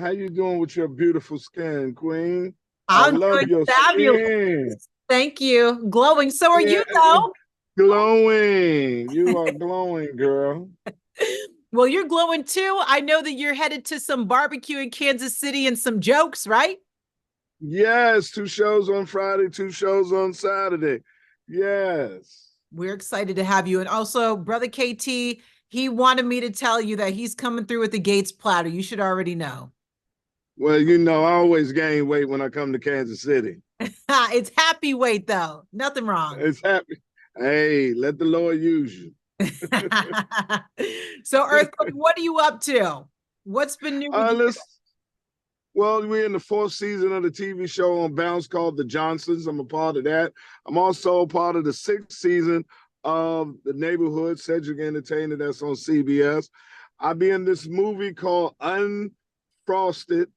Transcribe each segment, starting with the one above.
How you doing with your beautiful skin, Queen? I I'm love doing your fabulous. skin. Thank you. Glowing. So are Yeah, you, though. glowing. You are glowing, girl. Well, you're glowing too. I know that you're headed to some barbecue in Kansas City and some jokes, right? Yes, 2 shows on Friday, 2 shows on Saturday. Yes. We're excited to have you. And also, Brother KT, he wanted me to tell you that he's coming through with the Gates platter. You should already know. Well, I always gain weight when I come to Kansas City. It's happy weight, though. Nothing wrong. It's happy. Hey, let the Lord use you. So, Earthquake, what are you up to? What's been new with you? Let's Well, we're in the 4th season of the TV show on Bounce called The Johnsons. I'm a part of that. I'm also a part of the 6th season of The Neighborhood, Cedric Entertainment, that's on CBS. I'll be in this movie called Unfrosted.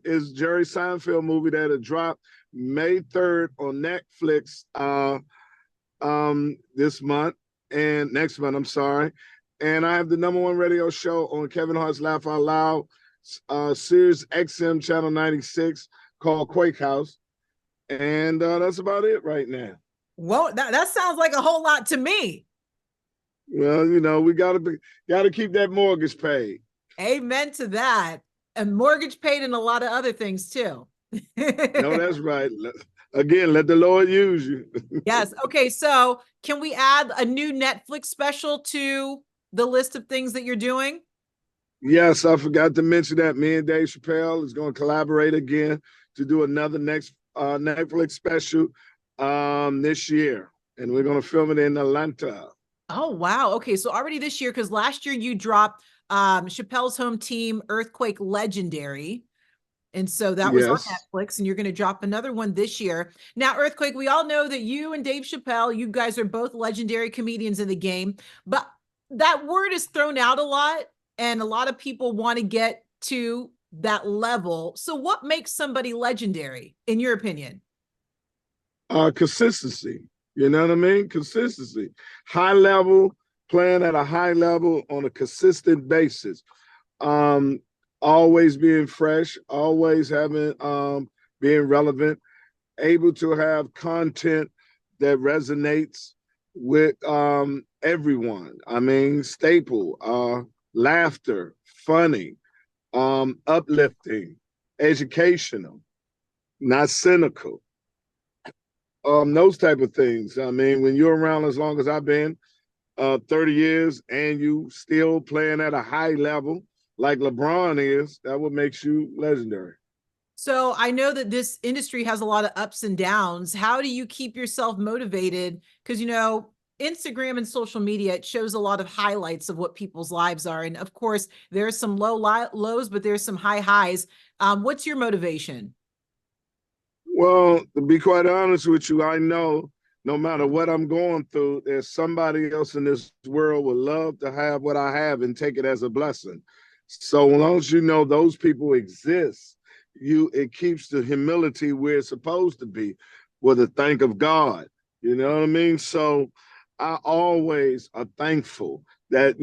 Is Jerry Seinfeld movie that'll drop May 3rd on Netflix this month and next month, I'm sorry. And I have the #1 radio show on Kevin Hart's Laugh Out Loud, Sirius XM Channel 96 called Quake House. And that's about it right now. Well, that sounds like a whole lot to me. Well, we gotta keep that mortgage paid. Amen to that. And mortgage paid and a lot of other things too. No, that's right. Again, let the Lord use you. Yes. Okay. So can we add a new Netflix special to the list of things that you're doing? Yes, I forgot to mention that me and Dave Chappelle is going to collaborate again to do another next Netflix special this year, and we're going to film it in Atlanta. Oh, wow. Okay. So already this year, because last year you dropped Chappelle's Home Team Earthquake Legendary. And so that was on Yes. Netflix, and you're going to drop another one this year. Now, Earthquake, we all know that you and Dave Chappelle, you guys are both legendary comedians in the game, but that word is thrown out a lot, and a lot of people want to get to that level. So what makes somebody legendary, in your opinion? Consistency. You know what I mean? Consistency. High level, playing at a high level on a consistent basis. Um, Always being fresh, always having being relevant, able to have content that resonates with everyone. I mean, staple, laughter, funny, uplifting, educational, not cynical. Those type of things. I mean, when you're around as long as I've been, 30 years, and you still playing at a high level like LeBron is, that what makes you legendary. So I know that this industry has a lot of ups and downs. How do you keep yourself motivated? Because, Instagram and social media, it shows a lot of highlights of what people's lives are. And of course, there's some lows, but there's some high highs. What's your motivation? Well, to be quite honest with you, I know no matter what I'm going through, there's somebody else in this world would love to have what I have and take it as a blessing. So as long as you know those people exist, it keeps the humility where it's supposed to be, with the thank of God. You know what I mean? So I always are thankful that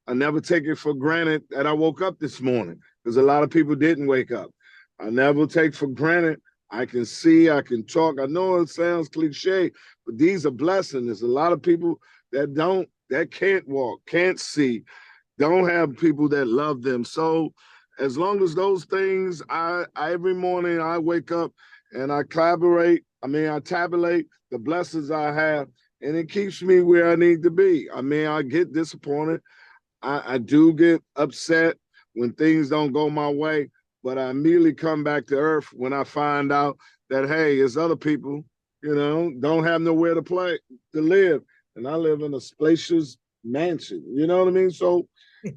I never take it for granted that I woke up this morning, because a lot of people didn't wake up. I never take for granted I can see, I can talk. I know it sounds cliche, but these are blessings. There's a lot of people that can't walk, can't see, don't have people that love them. So as long as those things, I every morning I wake up and I tabulate the blessings I have, and it keeps me where I need to be. I mean, I get disappointed. I do get upset when things don't go my way, but I immediately come back to earth when I find out that, hey, there's other people, don't have nowhere to live. And I live in a spacious mansion. You know what I mean? So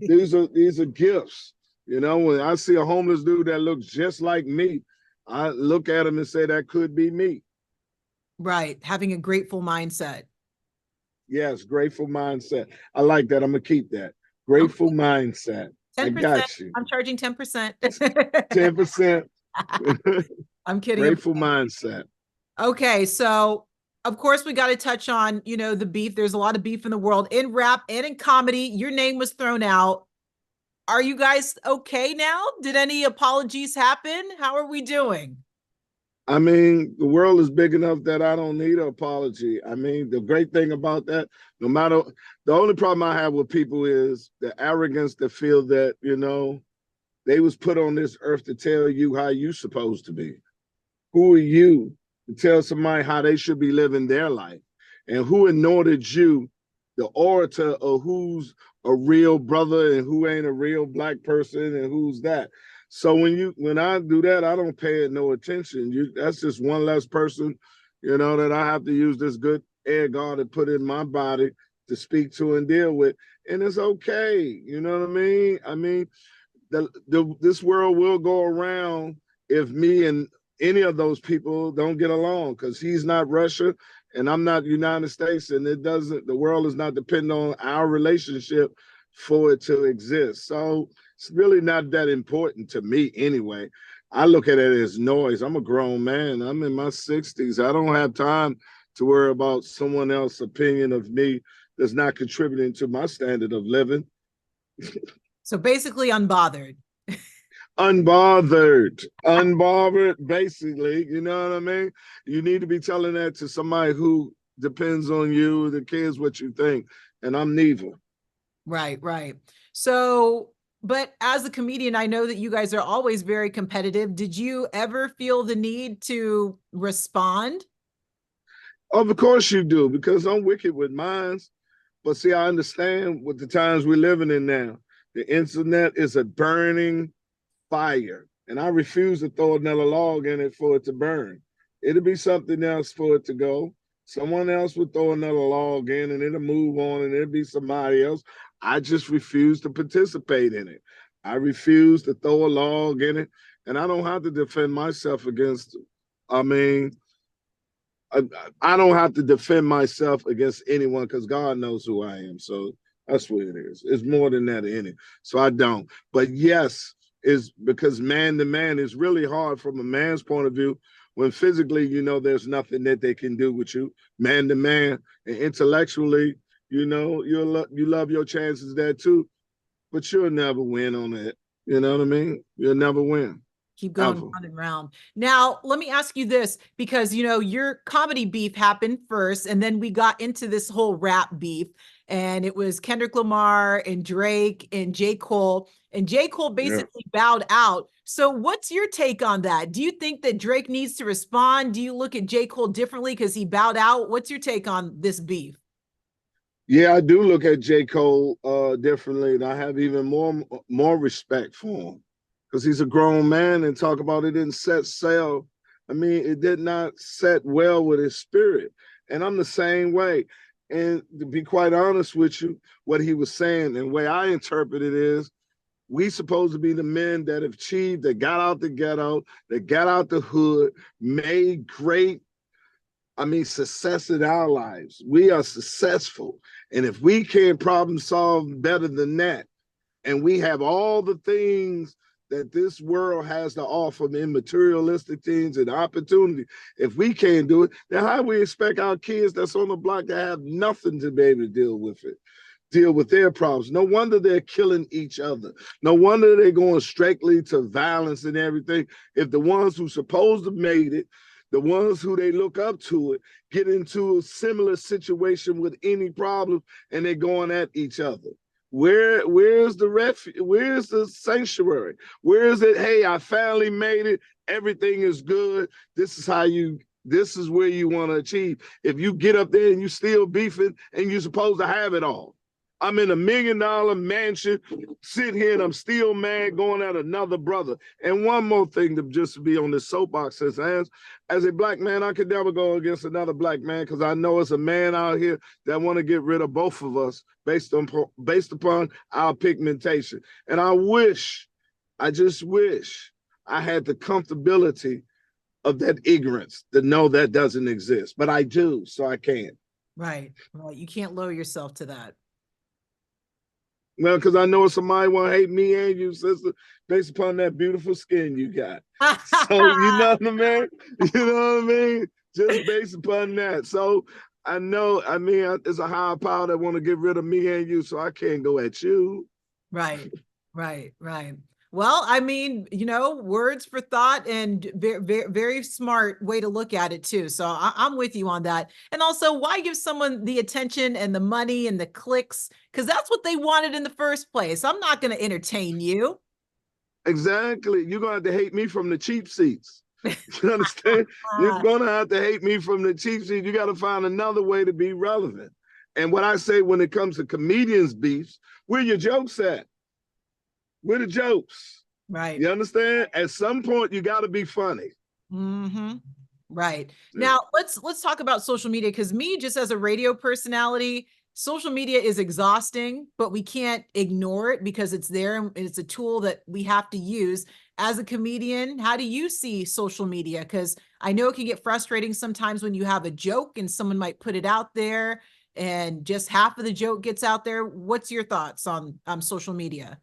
these are gifts. When I see a homeless dude that looks just like me, I look at him and say, that could be me. Right. Having a grateful mindset. Yes, grateful mindset. I like that. I'm gonna keep that. Grateful mindset. I 10%. got you. I'm charging 10%. 10%. I'm kidding. Grateful mindset. Okay, so of course we got to touch on, the beef. There's a lot of beef in the world, in rap and in comedy. Your name was thrown out. Are you guys okay now? Did any apologies happen? How are we doing? I mean, the world is big enough that I don't need an apology. I mean, the great thing about that, no matter, the only problem I have with people is the arrogance to feel that, they was put on this earth to tell you how you supposed to be. Who are you to tell somebody how they should be living their life? And who anointed you, the orator of who's a real brother and who ain't a real black person and who's that? So when I do that, I don't pay it no attention. That's just one less person, that I have to use this good air guard to put in my body to speak to and deal with. And it's okay. You know what I mean? I mean, this world will go around if me and any of those people don't get along, because he's not Russia and I'm not United States, and the world is not dependent on our relationship for it to exist. So it's really not that important to me anyway. I look at it as noise. I'm a grown man. I'm in my 60s. I don't have time to worry about someone else's opinion of me that's not contributing to my standard of living. So basically unbothered. Unbothered, basically. You know what I mean? You need to be telling that to somebody who depends on you, that cares what you think. And I'm neither. Right. So, but as a comedian, I know that you guys are always very competitive. Did you ever feel the need to respond? Of course you do, because I'm wicked with minds. But see, I understand what the times we're living in now. The internet is a burning fire, and I refuse to throw another log in it for it to burn. It'll be something else for it to go. Someone else would throw another log in and it'll move on and it'll be somebody else. I just refuse to participate in it. I refuse to throw a log in it, and I don't have to defend myself against, I mean, I don't have to defend myself against anyone because God knows who I am. So that's what it is. It's more than that in it. So I don't. But yes, is because man to man is really hard from a man's point of view when physically, there's nothing that they can do with you, man to man, and intellectually, you love your chances there too, but you'll never win on it. You know what I mean? You'll never win. Keep going round and round. Now, let me ask you this, because, your comedy beef happened first, and then we got into this whole rap beef, and it was Kendrick Lamar and Drake and J. Cole, and J. Cole basically bowed out. So what's your take on that? Do you think that Drake needs to respond? Do you look at J. Cole differently because he bowed out? What's your take on this beef? Yeah, I do look at J. Cole differently, and I have even more respect for him because he's a grown man, and talk about it didn't set sail. I mean, it did not set well with his spirit. And I'm the same way. And to be quite honest with you, what he was saying and the way I interpret it is, we supposed to be the men that have achieved, that got out the ghetto, that got out the hood, made great, success in our lives. We are successful. And if we can't problem solve better than that, and we have all the things that this world has to offer in materialistic things and opportunity, if we can't do it, then how do we expect our kids that's on the block to have nothing to be able to deal with their problems? No wonder they're killing each other. No wonder they're going strictly to violence and everything. If the ones who supposed to made it, the ones who they look up to it, get into a similar situation with any problem, and they're going at each other. Where's the refuge? Where's the sanctuary? Where is it? Hey, I finally made it. Everything is good. This is where you want to achieve. If you get up there and you still beefing and you're supposed to have it all. I'm in $1 million mansion, sitting here and I'm still mad going at another brother. And one more thing to just be on this soapbox, as a black man, I could never go against another black man because I know it's a man out here that want to get rid of both of us based upon our pigmentation. And I just wish I had the comfortability of that ignorance to know that doesn't exist. But I do, so I can't. Right. You can't lower yourself to that. Well, because I know somebody want to hate me and you, sister, based upon that beautiful skin you got. So, you know what I mean? You know what I mean? Just based upon that. So, I know, it's a higher power that want to get rid of me and you, so I can't go at you. Right. Right, right. Well, I mean, words for thought, and very, very, very smart way to look at it too. So I'm with you on that. And also, why give someone the attention and the money and the clicks? Because that's what they wanted in the first place. I'm not going to entertain you. Exactly. You're gonna have to hate me from the cheap seats. You understand? You're gonna have to hate me from the cheap seats. You got to find another way to be relevant. And what I say when it comes to comedians' beefs, where your jokes at? Where the jokes? Right. You understand? At some point, you got to be funny. Mm-hmm. Right. Yeah. Now let's talk about social media, because me, just as a radio personality, social media is exhausting, but we can't ignore it because it's there and it's a tool that we have to use. As a comedian, how do you see social media? Because I know it can get frustrating sometimes when you have a joke and someone might put it out there and just half of the joke gets out there. What's your thoughts on social media?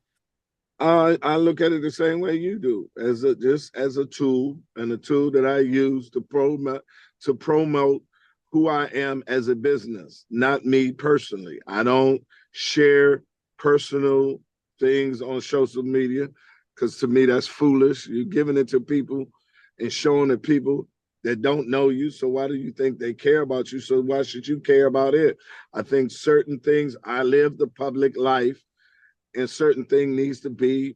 I look at it the same way you do, as just as a tool, and a tool that I use to promote who I am as a business, not me personally. I don't share personal things on social media because to me that's foolish. You're giving it to people and showing it people that don't know you. So why do you think they care about you? So why should you care about it? I think certain things, I live the public life, and certain thing needs to be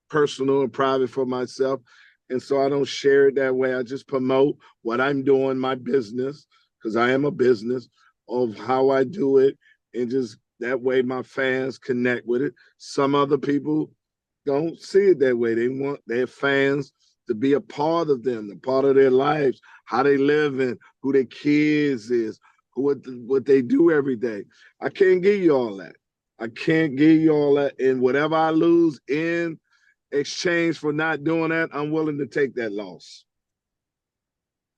personal and private for myself. And so I don't share it that way. I just promote what I'm doing, my business, because I am a business, of how I do it. And just that way my fans connect with it. Some other people don't see it that way. They want their fans to be a part of them, a part of their lives, how they live and who their kids is, what they do every day. I can't give you all that. I can't give you all that. And whatever I lose in exchange for not doing that, I'm willing to take that loss.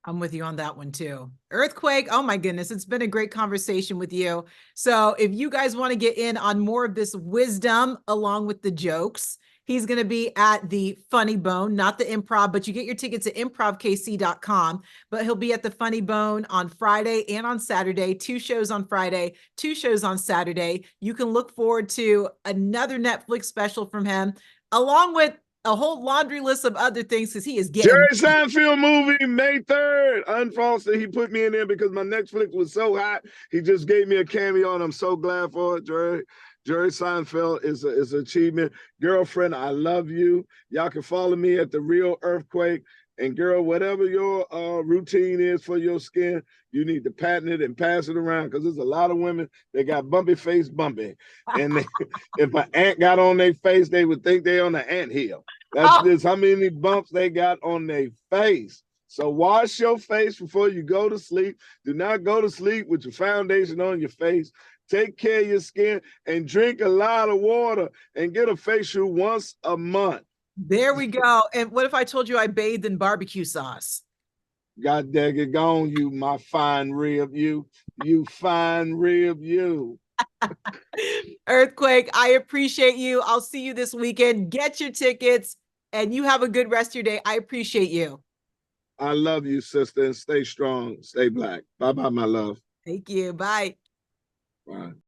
I'm with you on that one too. Earthquake, oh my goodness, it's been a great conversation with you. So if you guys want to get in on more of this wisdom along with the jokes, he's going to be at the Funnybone, not the Improv, but you get your tickets at improvkc.com. But he'll be at the Funnybone on Friday and on Saturday, 2 shows on Friday, 2 shows on Saturday. You can look forward to another Netflix special from him, along with a whole laundry list of other things, because he is getting Jerry Seinfeld movie, May 3rd. Unfaltered. He put me in there because my Netflix was so hot. He just gave me a cameo, and I'm so glad for it, Jerry. Jerry Seinfeld is an achievement. Girlfriend, I love you. Y'all can follow me at The Real Earthquake. And girl, whatever your routine is for your skin, you need to patent it and pass it around, because there's a lot of women that got bumpy face bumpy. And they, if an ant got on their face, they would think they on an anthill. That's just how many bumps they got on their face. So wash your face before you go to sleep. Do not go to sleep with your foundation on your face. Take care of your skin and drink a lot of water and get a facial once a month. There we go. And what if I told you I bathed in barbecue sauce? God dang it, gone, you, my fine rib, you fine rib, you. Earthquake, I appreciate you. I'll see you this weekend. Get your tickets and you have a good rest of your day. I appreciate you. I love you, sister, and stay strong, stay black. Bye-bye, my love. Thank you. Bye. Bye.